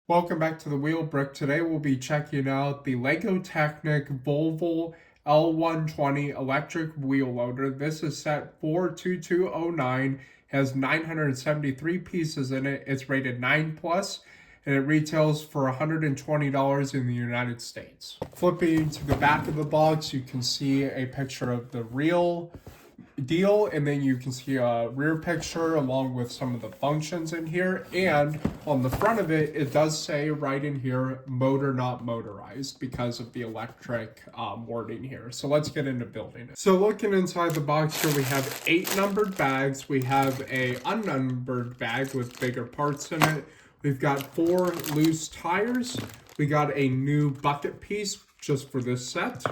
Welcome back to the Wheel Brick. Today we'll be checking out the Lego Technic Volvo L120 electric wheel loader. This is set 42209, has 973 pieces in it. It's rated 9 plus, and it retails for $120 in the United States. Flipping to the back of the box, you can see a picture of the real deal, and then you can see a rear picture along with some of the functions in here. And on the front of it, it does say right in here, motor not motorized, because of the electric wording here. So let's get into building it. So looking inside the box here, we have 8 numbered bags. We have a unnumbered bag with bigger parts in it. We've got 4 loose tires. We got a new bucket piece just for this set.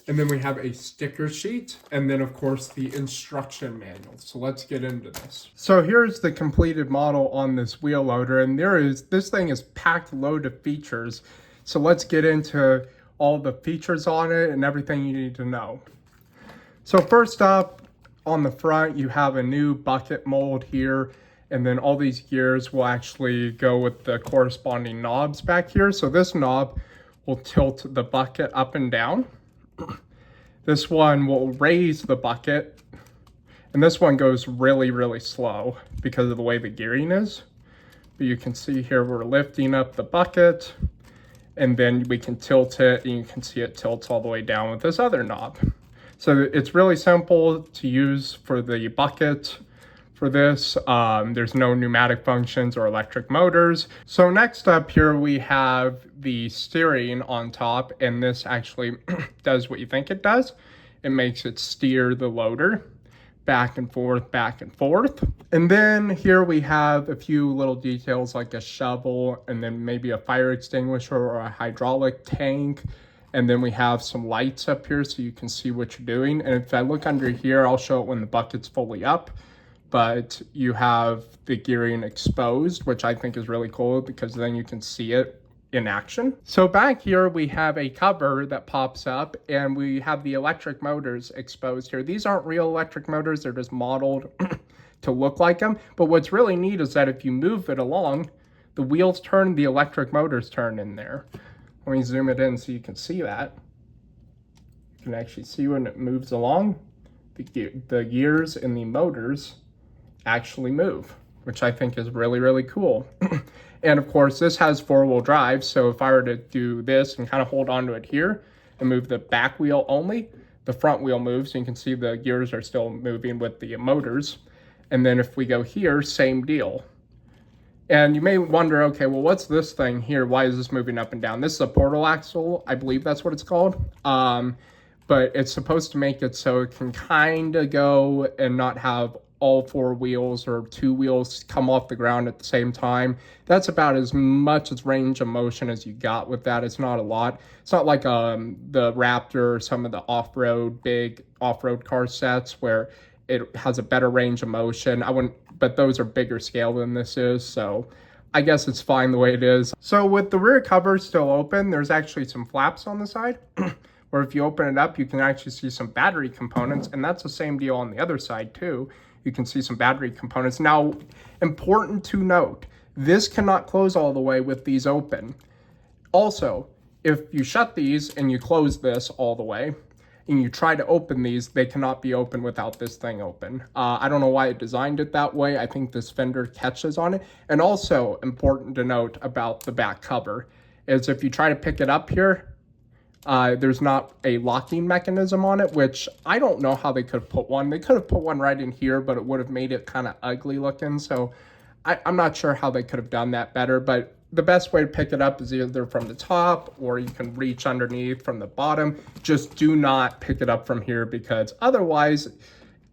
And then we have a sticker sheet, and then of course the instruction manual. So let's get into this. So here's the completed model on this wheel loader, and this thing is packed load of features. So let's get into all the features on it and everything you need to know. So first up, on the front, you have a new bucket mold here, and then all these gears will actually go with the corresponding knobs back here. So this knob will tilt the bucket up and down. This one will raise the bucket, and this one goes really, really slow because of the way the gearing is. But you can see here we're lifting up the bucket, and then we can tilt it, and you can see it tilts all the way down with this other knob. So it's really simple to use for the bucket. For this, there's no pneumatic functions or electric motors. So next up here, we have the steering on top, and this actually does what you think it does. It makes it steer the loader back and forth, back and forth. And then here we have a few little details like a shovel, and then maybe a fire extinguisher or a hydraulic tank. And then we have some lights up here so you can see what you're doing. And if I look under here, I'll show it when the bucket's fully up. But you have the gearing exposed, which I think is really cool because then you can see it in action. So back here we have a cover that pops up, and we have the electric motors exposed here. These aren't real electric motors, they're just modeled to look like them. But what's really neat is that if you move it along, the wheels turn, the electric motors turn in there. Let me zoom it in so you can see that. You can actually see when it moves along, the gears and the motors actually move, which I think is really, really cool. And of course, this has 4-wheel drive, so if I were to do this and kind of hold on to it here and move the back wheel only, the front wheel moves, and you can see the gears are still moving with the motors. And then if we go here, same deal. And you may wonder, okay, well, what's this thing here? Why is this moving up and down? This is a portal axle, I believe that's what it's called. But it's supposed to make it so it can kind of go and not have all 4 wheels or 2 wheels come off the ground at the same time. That's about as much as range of motion as you got with that. It's not a lot. It's not like the Raptor or some of the big off-road car sets where it has a better range of motion. But those are bigger scale than this is, so I guess it's fine the way it is. So with the rear cover still open, there's actually some flaps on the side. Or if you open it up, you can actually see some battery components, and that's the same deal on the other side too. You can see some battery components. Now, important to note, this cannot close all the way with these open. Also, if you shut these and you close this all the way, and you try to open these, they cannot be open without this thing open. I don't know why it designed it that way. I think this fender catches on it. And also, important to note about the back cover, is if you try to pick it up here, there's not a locking mechanism on it, which I don't know how they could have put one. They could have put one right in here, but it would have made it kind of ugly looking. So I'm not sure how they could have done that better, but the best way to pick it up is either from the top or you can reach underneath from the bottom. Just do not pick it up from here because otherwise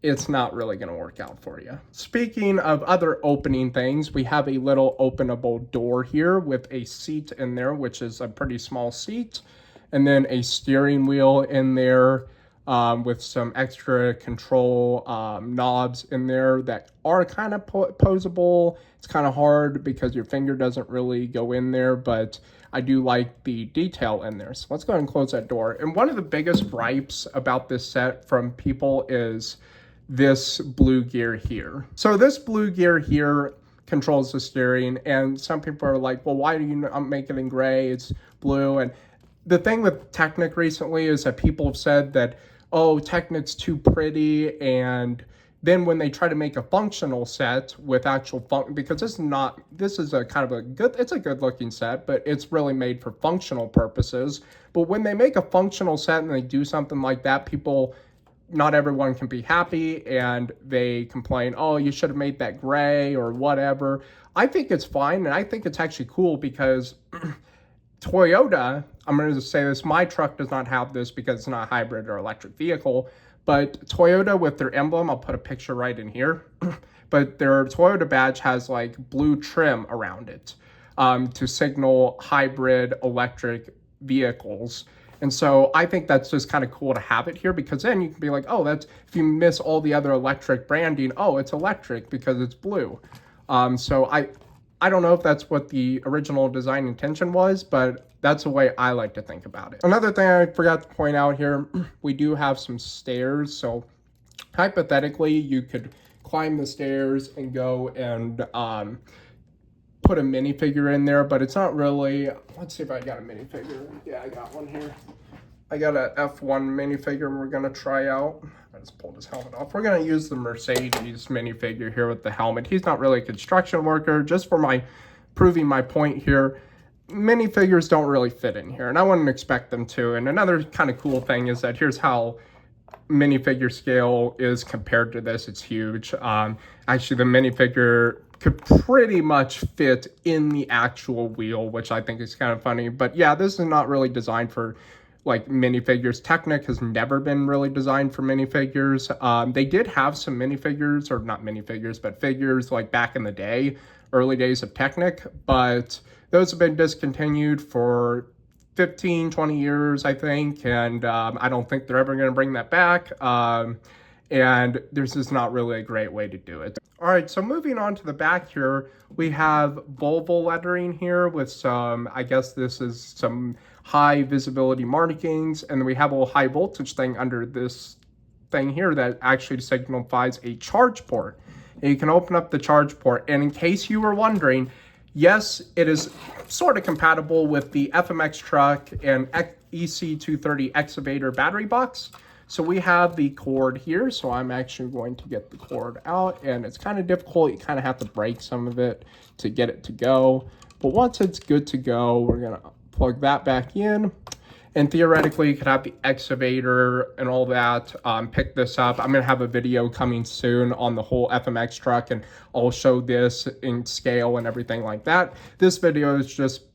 it's not really going to work out for you. Speaking of other opening things, we have a little openable door here with a seat in there, which is a pretty small seat. And then a steering wheel in there with some extra control knobs in there that are kind of posable. It's kind of hard because your finger doesn't really go in there, but I do like the detail in there. So let's go ahead and close that door. And one of the biggest gripes about this set from people is this blue gear here. So this blue gear here controls the steering. And some people are like, well, why do you not make it in gray? It's blue. And the thing with Technic recently is that people have said that, oh, Technic's too pretty, and then when they try to make a functional set with actual because this is a kind of it's a good looking set, but it's really made for functional purposes. But when they make a functional set and they do something like that, not everyone can be happy, and they complain, oh, you should have made that gray or whatever. I think it's fine, and I think it's actually cool because Toyota, I'm going to say this, my truck does not have this because it's not a hybrid or electric vehicle, but Toyota with their emblem, I'll put a picture right in here, but their Toyota badge has like blue trim around it to signal hybrid electric vehicles. And so I think that's just kind of cool to have it here, because then you can be like, oh, that's, if you miss all the other electric branding, oh, it's electric because it's blue. So I don't know if that's what the original design intention was, but that's the way I like to think about it. Another thing I forgot to point out here, we do have some stairs. So hypothetically, you could climb the stairs and go and put a minifigure in there, but it's not really, let's see if I got a minifigure. Yeah, I got one here. I got a F1 minifigure we're gonna try out. I just pulled his helmet off. We're gonna use the Mercedes minifigure here with the helmet. He's not really a construction worker, just for proving my point here. Minifigures don't really fit in here, and I wouldn't expect them to. And another kind of cool thing is that here's how minifigure scale is compared to this. It's huge. Actually, the minifigure could pretty much fit in the actual wheel, which I think is kind of funny. But yeah, this is not really designed for like minifigures. Technic has never been really designed for minifigures. They did have some minifigures, or not minifigures, but figures like back in the day, early days of Technic, but those have been discontinued for 15, 20 years, I think, and I don't think they're ever going to bring that back, and there's just not really a great way to do it. All right, so moving on to the back here, we have Volvo lettering here with some, I guess this is some high visibility markings, and then we have a little high voltage thing under this thing here that actually signifies a charge port. And you can open up the charge port, and in case you were wondering, yes, it is sort of compatible with the FMX truck and EC230 excavator battery box. So we have the cord here, so I'm actually going to get the cord out, and it's kind of difficult. You kind of have to break some of it to get it to go. But once it's good to go, we're gonna plug that back in. And theoretically, you could have the excavator and all that, pick this up. I'm gonna have a video coming soon on the whole FMX truck, and I'll show this in scale and everything like that. This video is just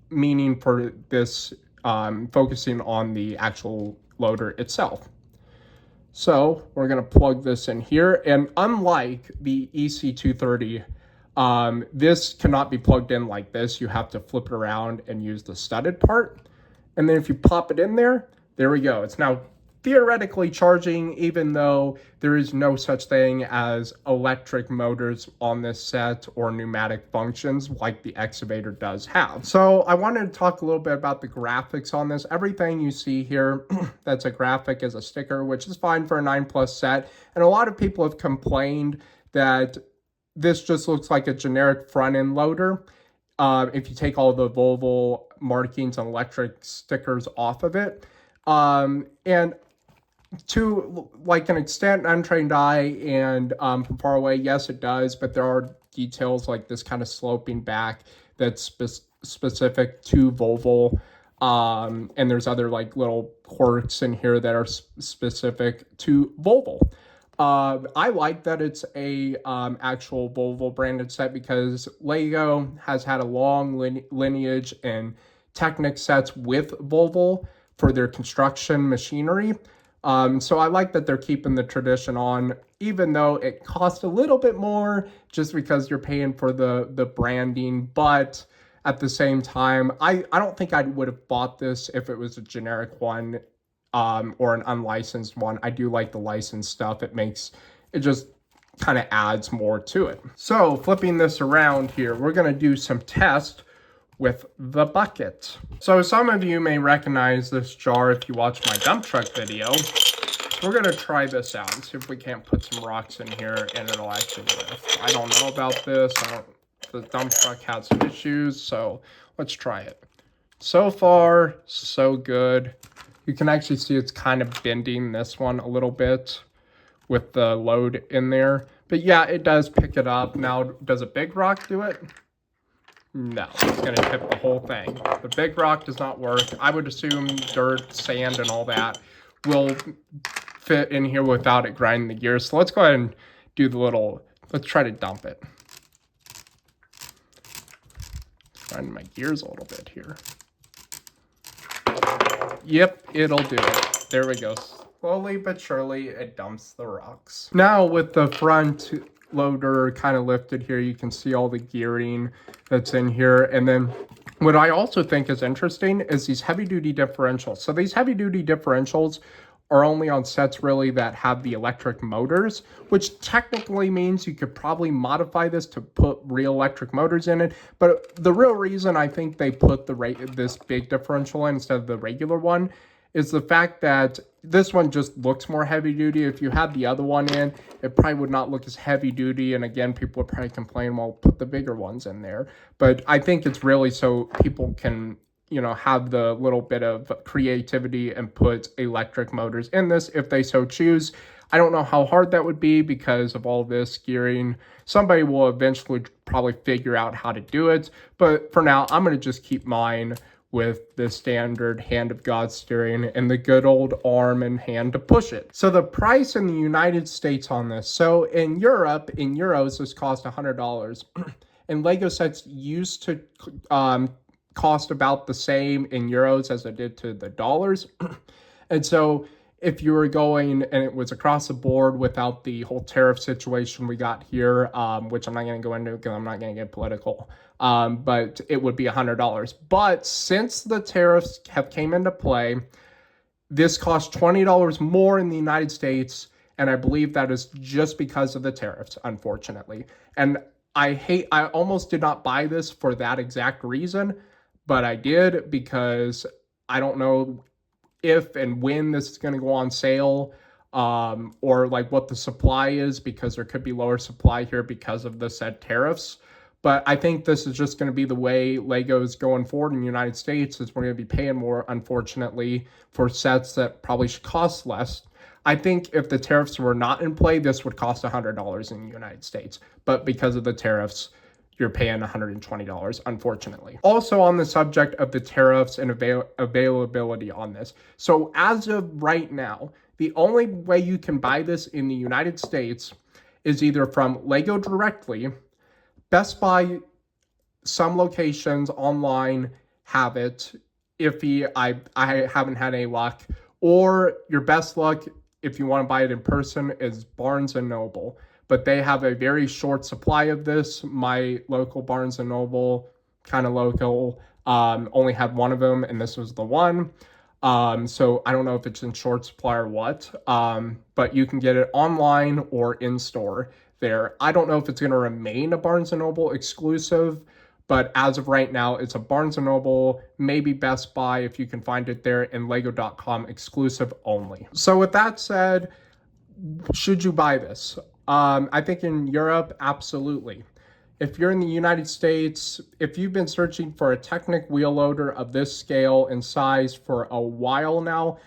meaning for this, focusing on the actual loader itself. So we're gonna plug this in here, and unlike the EC230, this cannot be plugged in like this. You have to flip it around and use the studded part. And then if you pop it in there, there we go. It's now theoretically charging, even though there is no such thing as electric motors on this set or pneumatic functions like the excavator does have. So I wanted to talk a little bit about the graphics on this. Everything you see here that's a graphic is a sticker, which is fine for a 9+ set. And a lot of people have complained that this just looks like a generic front end loader. If you take all the Volvo markings and electric stickers off of it. And to like an extent, untrained eye and from far away, yes, it does, but there are details like this kind of sloping back that's specific to Volvo. And there's other like little quirks in here that are specific to Volvo. I like that it's a actual Volvo branded set, because Lego has had a long lineage in Technic sets with Volvo for their construction machinery. So I like that they're keeping the tradition on, even though it costs a little bit more just because you're paying for the branding. But at the same time, I don't think I would have bought this if it was a generic one. Or an unlicensed one. I do like the licensed stuff. It just kind of adds more to it. So flipping this around here, we're going to do some tests with the bucket. So some of you may recognize this jar if you watch my dump truck video. we're going to try this out and see if we can't put some rocks in here and it'll actually lift. I don't know about this. The dump truck has issues, so let's try it. So far, so good. You can actually see it's kind of bending this one a little bit with the load in there. But yeah, it does pick it up. Now, does a big rock do it? No, it's going to tip the whole thing. The big rock does not work. I would assume dirt, sand, and all that will fit in here without it grinding the gears. So let's go ahead and do the little, let's try to dump it. Grind my gears a little bit here. Yep, it'll do it. There we go. Slowly but surely, it dumps the rocks. Now with the front loader kind of lifted here, you can see all the gearing that's in here. And then what I also think is interesting is these heavy duty differentials. So these heavy duty differentials are only on sets really that have the electric motors, which technically means you could probably modify this to put real electric motors in it. But the real reason I think they put this big differential in instead of the regular one is the fact that this one just looks more heavy duty. If you had the other one in, it probably would not look as heavy duty. And again, people would probably complain, well, put the bigger ones in there. But I think it's really so people can, you know, have the little bit of creativity and put electric motors in this if they so choose. I don't know how hard that would be because of all this gearing. Somebody will eventually probably figure out how to do it. But for now, I'm going to just keep mine with the standard hand of God steering and the good old arm and hand to push it. So the price in the United States on this. So in Europe, in euros, this cost $100. And Lego sets used to cost about the same in euros as it did to the dollars. And so if you were going and it was across the board without the whole tariff situation we got here, which I'm not going to go into because I'm not going to get political, but it would be $100. But since the tariffs have came into play, this costs $20 more in the United States, and I believe that is just because of the tariffs, unfortunately. And I almost did not buy this for that exact reason, but I did because I don't know if and when this is going to go on sale, or like what the supply is, because there could be lower supply here because of the said tariffs. But I think this is just going to be the way Lego's going forward in the United States, is we're going to be paying more, unfortunately, for sets that probably should cost less. I think if the tariffs were not in play, this would cost $100 in the United States. But because of the tariffs, you're paying $120, unfortunately. Also on the subject of the tariffs and availability on this. So as of right now, the only way you can buy this in the United States is either from Lego directly. Best Buy, some locations online have it. Iffy, I haven't had any luck. Or your best luck, if you want to buy it in person, is Barnes & Noble. But they have a very short supply of this. My local Barnes & Noble, kind of local, only had one of them, and this was the one. So I don't know if it's in short supply or what, but you can get it online or in store there. I don't know if it's going to remain a Barnes & Noble exclusive, but as of right now, it's a Barnes & Noble, maybe Best Buy if you can find it there, and Lego.com exclusive only. So with that said, should you buy this? I think in Europe, absolutely. If you're in the United States, if you've been searching for a Technic wheel loader of this scale and size for a while now,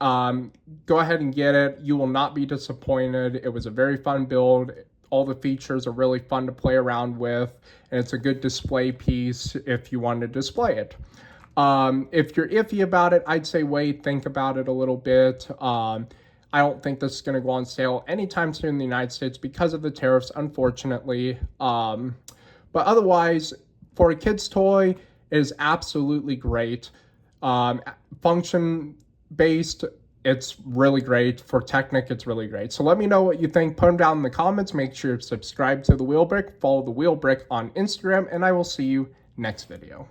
go ahead and get it. You will not be disappointed. It was a very fun build. All the features are really fun to play around with, and it's a good display piece if you want to display it. If you're iffy about it, I'd say wait, think about it a little bit. I don't think this is going to go on sale anytime soon in the United States because of the tariffs, unfortunately. But otherwise, for a kid's toy, it is absolutely great. Function-based, it's really great. For Technic, it's really great. So let me know what you think. Put them down in the comments. Make sure you subscribe to The Wheel Brick. Follow The Wheel Brick on Instagram, and I will see you next video.